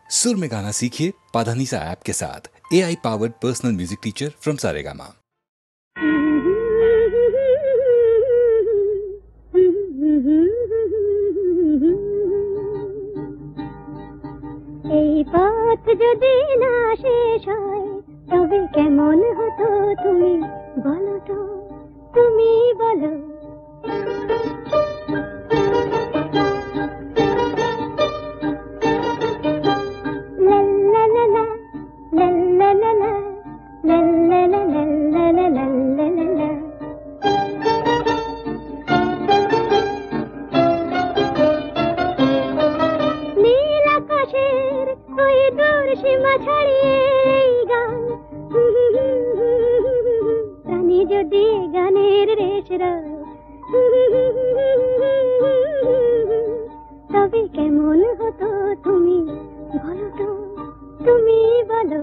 सुर में गाना सीखिए पाधानीसा ऐप के साथ। AI powered personal music teacher from Saregama. এই পথ যদি না শেষ হয় তবে কেমন হতো তুমি বলো তো, তুমি বলো। যদি গানের রেশ তবে কেমন হতো তুমি বলো তো, তুমি বলো।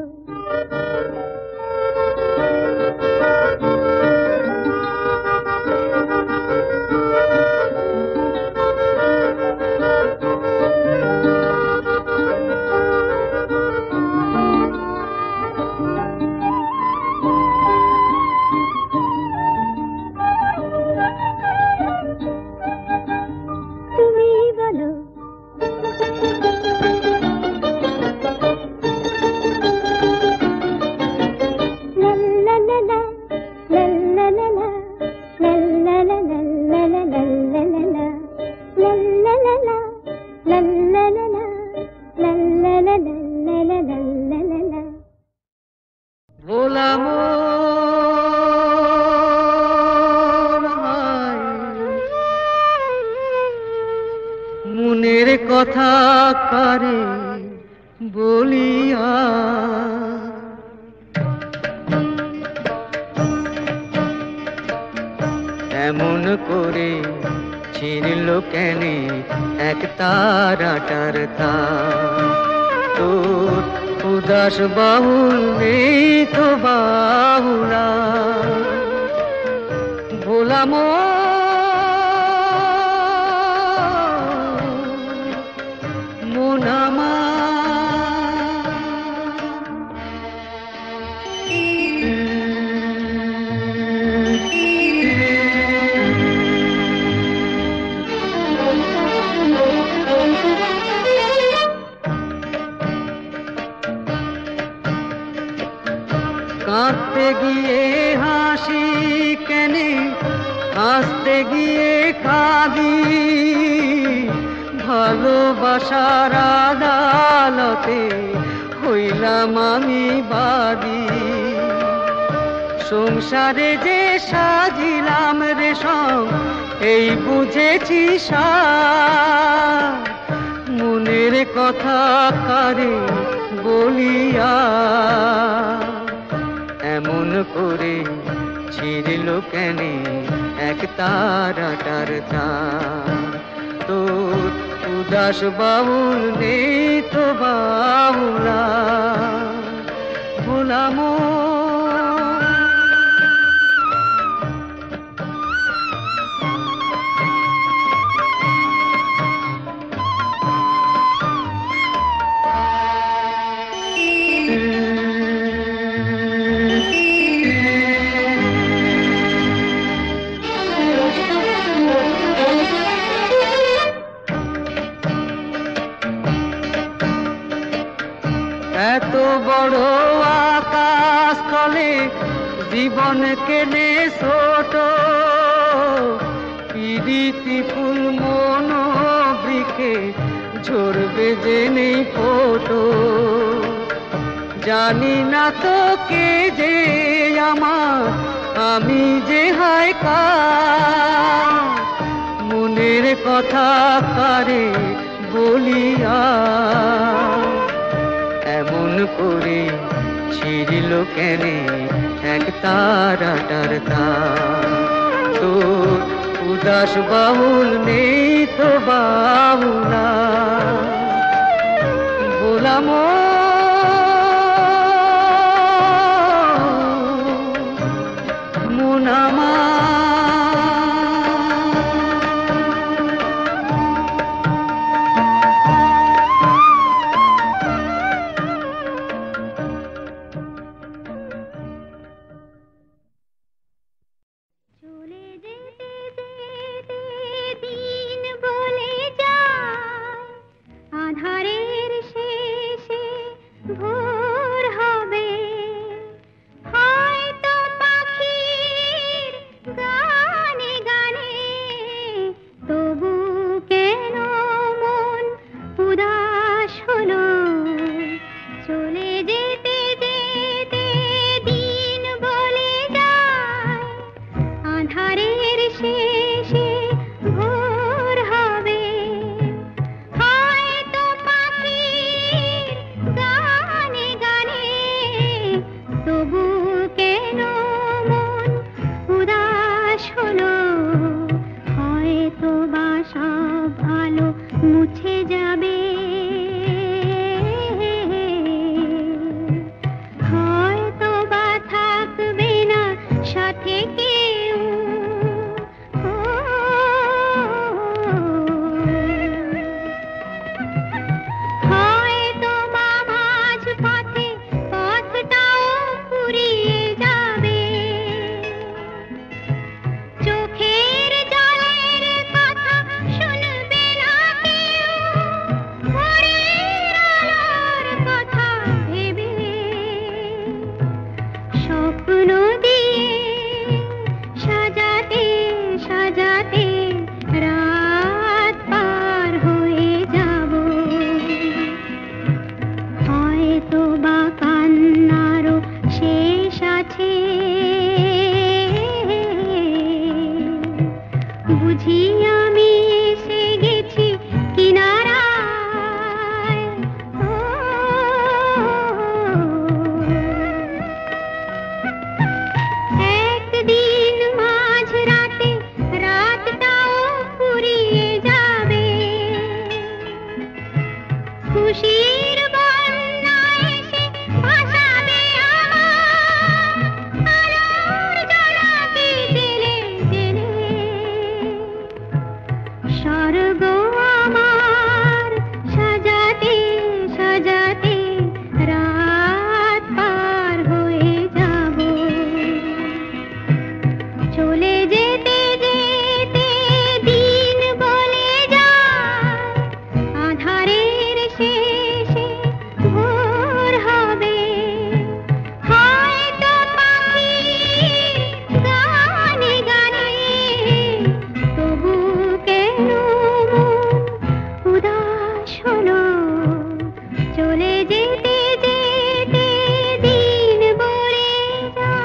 মনের কথা কারে বলিয়া এমন করে ছিঁড়ল কেনে এক তারাটার তার। তোর উদাস বাহুল নেই তো বাহুলা ভোলাম কাঁদতে গিয়ে হাসি কেনে হাসতে গিয়ে কাঁদি ভালোবাসার আদালতে হইলাম আমি বাদী। সংসারে যে সাজিলাম রেশম এই বুঝেছি সার। মনের কথা কারে বলিয়া এমন করে ছিঁড়ল কেনে এক তারাটার তার। তোর উদাস বাউল নেই তো বাউলা ভোলাম এত বড় আকাশ তলে জীবন কেনে ছোট পিরিতি ফুল মন বৃক্ষে ঝরবে যে নেই ফোটো। জানি না তো কে যে আমার আমি যে হায় কার। মনের কথা কারে বলিয়া এমন করে ছিঁড়ল কেনে এক তারাটার তার। তোর উদাস বাহুল নেই তো বাহুলা বলাম মুনামা। খুশির বন্যা এসে ভাসাবে আমার আলোর জোনাকি জেলে জেলে। স্বর্গ আমার সাজাতে সাজাতে রাত পার হয়ে যাব। চলে যেতে যেতে দিন বলে যায়, আধারের শেষে ভোর হবে। হয়তো পাখির গানে গানে তবু কেন মন উদাস হলো। চলে যেতে যেতে দিন বলে যায়।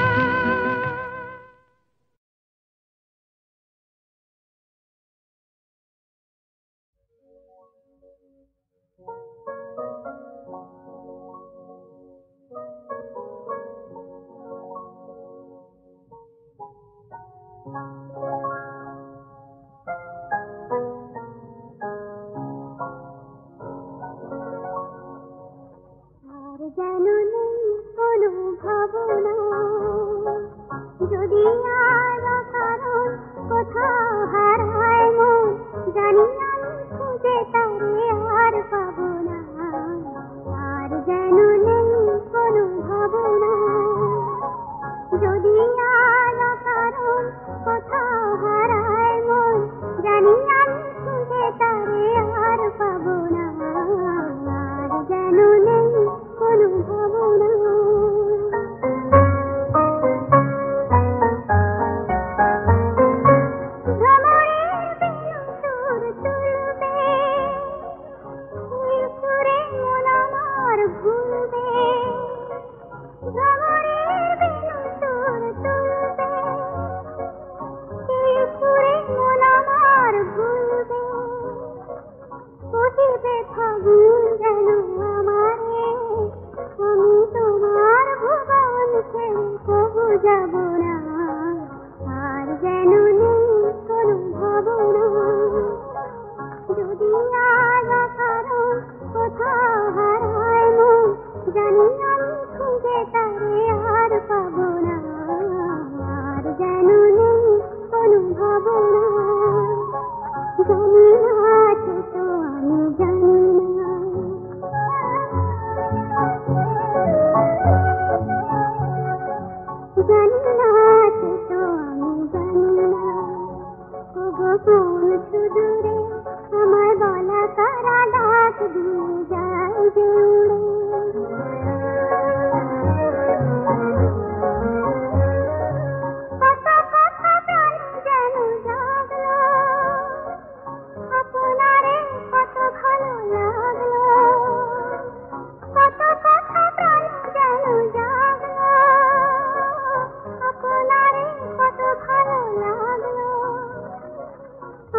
আর যেন নেই কোনো ভাবনা, যদি আর কারণ কোথাও হারায় মন, জানি আমি খুঁজে তারে আর পাবো না। আর যেন নেই কোনো ভাবনা, যদি আর কারণ কোথাও হারায় মন, জানি আমি খুঁজে তারে আর পাবো না। আর যেন নেই কোনো ভাবনা। ভ্রমরের বেনু সুর তুলবে, এই সুরে মন আমার ভুলবে। ভ্রমরের বেনু সুর তুলবে, এই সুরে মন আমার ভুলবে। কহিবে ফাগুন যেন আমারে, আমি তোমার ভুবন ছেড়ে কবু যাব না। আর যেন নেই কোনো ভাবনা, যদি আর কারণ কোথাও হারায় মন, জানি আমি খুঁজে তারে আর পাবো না। আর যেন নেই কোনো ভাবনা, জানি না আছে তো আমি জানি না। জানি না আছে তো আমি জানি না। ওগো কোন সুদূরে আমার গলা কারা ডাক দিয়ে যায় যে উড়ে। কত কথা প্রাণ যেন জাগলো, আপনারে কত ভালো লাগলো। কত কথা প্রাণ যেন জাগলো, আপনারে কত ভালো লাগলো।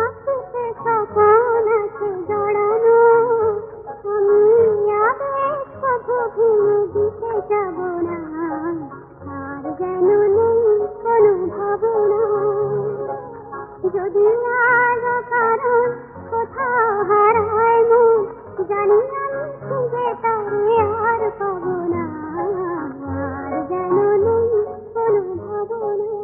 আখিতে স্বপন আছে জড়ানো, আমি আবেগ কভু ভেঙে দিতে যাব না। আর যেন নেই কোনো ভাবনা, যদি আর কারণ কোথাও হারায় মন, জানি আমি খুঁজে তারে আর পাবো না। আর যেন নেই কোনো ভাবনা।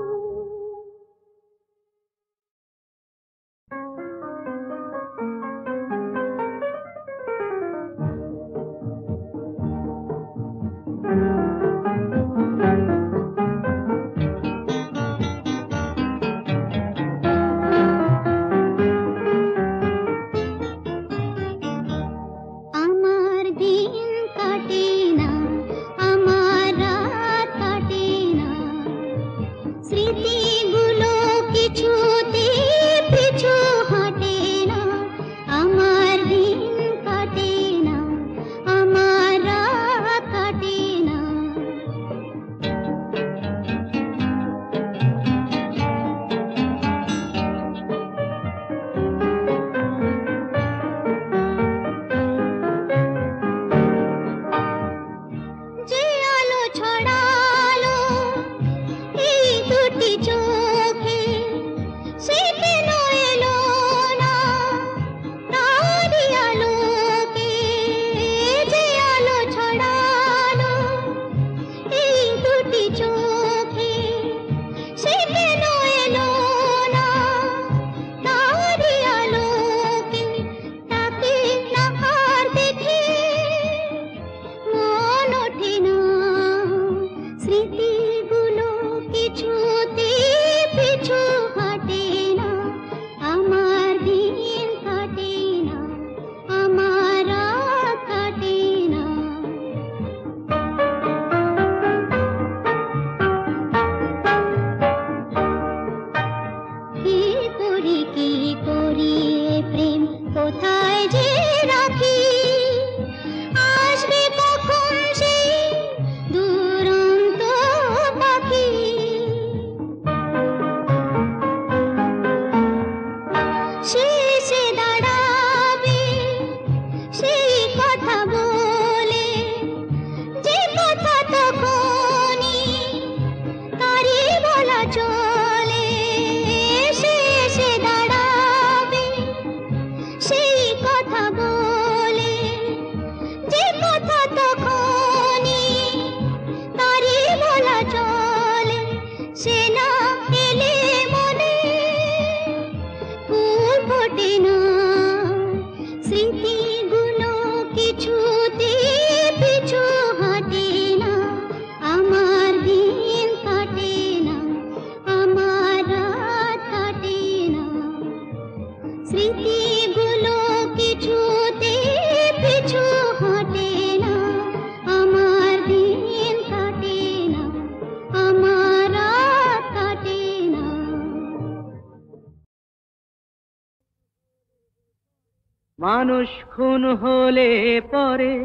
মানুষ খুন হলে পরে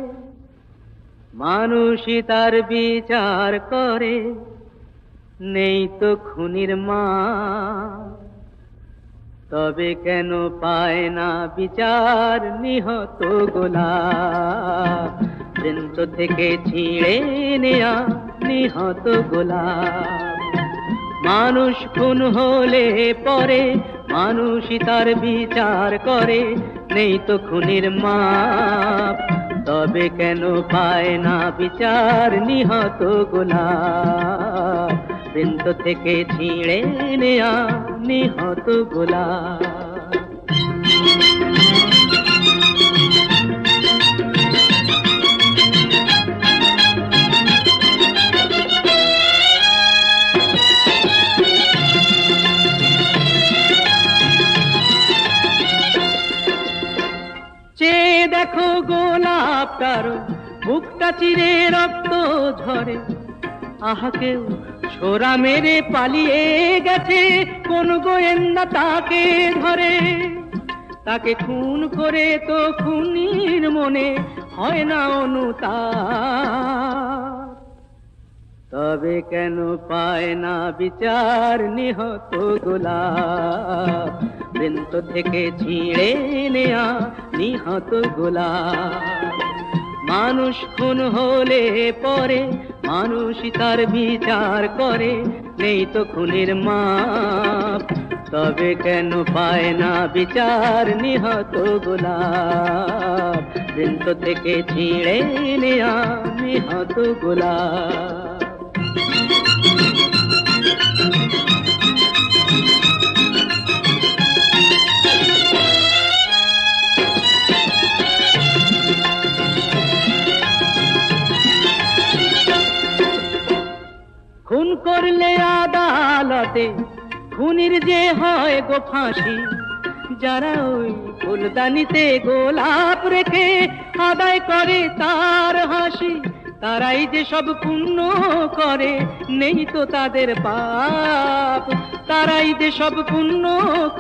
মানুষই তার বিচার করে, নেই তো খুনির মা, তবে কেন পায় না বিচার নিহত গোলাপ, বৃন্ত থেকে ছিঁড়ে নেয়া নিহত গোলাপ। মানুষ খুন হলে পরে মানুষই তার বিচার করে, নেই তো খুনির মাপ, তবে কেন পায় না বিচার নিহত গোলাপ, বৃন্ত থেকে ছিঁড়ে নেয়া নিহত গোলাপ। চেয়ে দেখো গোলাপটার বুকটা চিরে রক্ত ঝরে, আহা কেউ ছোরা মেরে পালিয়ে গেছে, কোন গোয়েন্দা তাকে ধরে, তাকে খুন করে তো খুনির মনে হয় না অনুতাপ, তবে কেন পায় না বিচার নিহত গোলাপ, বৃন্ত থেকে ছিঁড়ে নেয়া নিহত গোলাপ। মানুষ খুন হলে পরে মানুষই তার বিচার করে, নেই তো খুনির মাপ, তবে কেন পায় না বিচার নিহত গোলাপ, বৃন্ত থেকে ছিঁড়ে নেয়া নিহত গোলাপ। খুন করলে আদালতে খুনির যে হয় গো ফাঁসি, যারা ওই ফুলদানিতে গোলাপ রেখে আদায় করে তার হাসি, তারাই যে সব পুণ্য করে, নেই তো তাদের পাপ, তারাই যে সব পুণ্য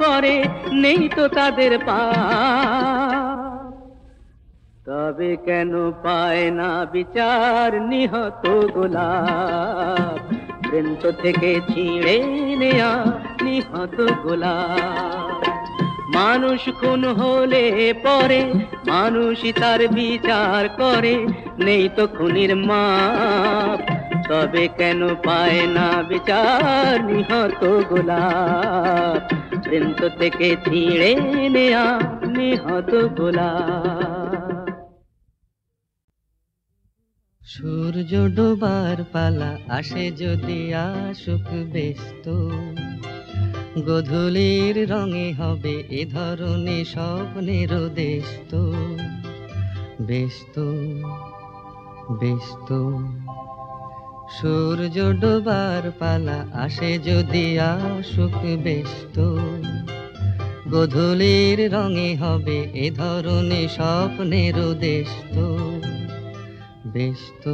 করে, নেই তো তাদের পাপ, তবে কেন পায় না বিচার নিহত গোলাপ, বৃন্ত থেকে ছিঁড়ে নেয়া নিহত গোলাপ। মানুষ খুন হলে পরে মানুষই তার বিচার করে, নেই তো খুনির মাপ, তবে কেন পায় না বিচার নিহত গোলাপ, বৃন্ত থেকে ছিঁড়ে নেয়া নিহত গোলাপ। সূর্য ডোবার পালা আসে যদি আসুক ব্যস্ত, গোধূলির রঙে হবে এ ধরনের স্বপ্নের দেশত, ব্যস্ত ব্যস্ত। সূর্য ডোবার পালা আসে যদি আসুক ব্যস্ত, গোধূলির রঙে হবে এ ধরনের স্বপ্নের দেশত, ব্যস্ত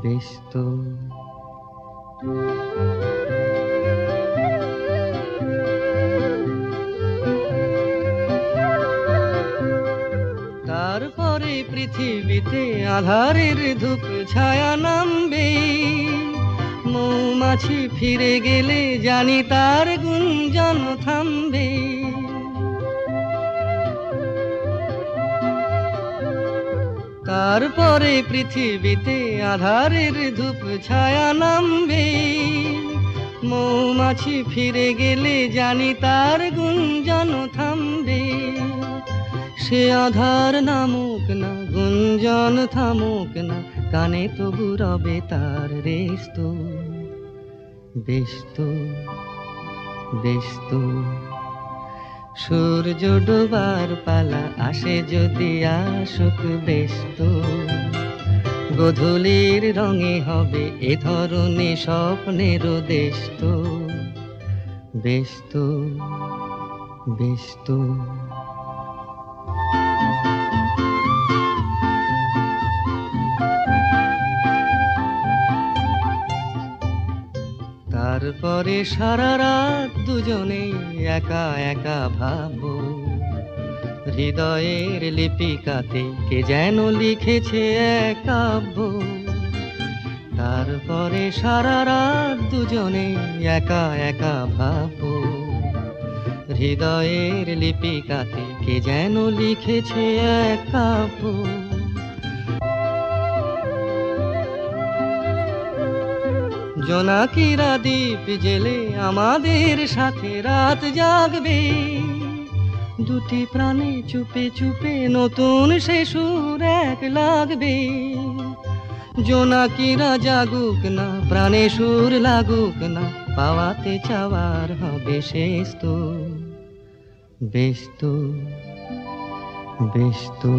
ব্যস্ত। তারপরে পৃথিবীতে আধারের ধূপ ছায়া নামবে, মৌমাছি ফিরে গেলে জানি তার গুঞ্জন থামবে। তারপরে পৃথিবীতে আধারের ধূপ ছায়া নামবে, মৌমাছি ফিরে গেলে জানি তার গুঞ্জন থামবে। সে আধার নামুক না, গুঞ্জন থামুক না, কানে তবু রবে তার রেস্ত, ব্যস্ত ব্যস্ত। সূর্য ডোবার পালা আসে যদি আসুক ব্যস্ত, গোধূলির রঙে হবে এ ধরনের স্বপ্নের দেশত, ব্যস্ত ব্যস্ত। তারপরে সারা রাত দুজনে একা একা ভাবো, হৃদয়ের লিপিকাতে কে যেন লিখেছে এক কাব্য, তারপরে সারা রাত দুজনে একা একা ভাববো। হৃদয়ের লিপিকাতে কে যেন লিখেছে এক কাব্য। জোনাকিরা দ্বীপ জেলে আমাদের সাথে রাত জাগবে, দুটি প্রাণে চুপে চুপে নতুন সে সুর এক লাগবে। জোনাকিরা জাগুক না, প্রাণে সুর লাগুক না, পাওয়াতে চাওয়ার হবে শেষ তো। বেশ তো, বেশ তো।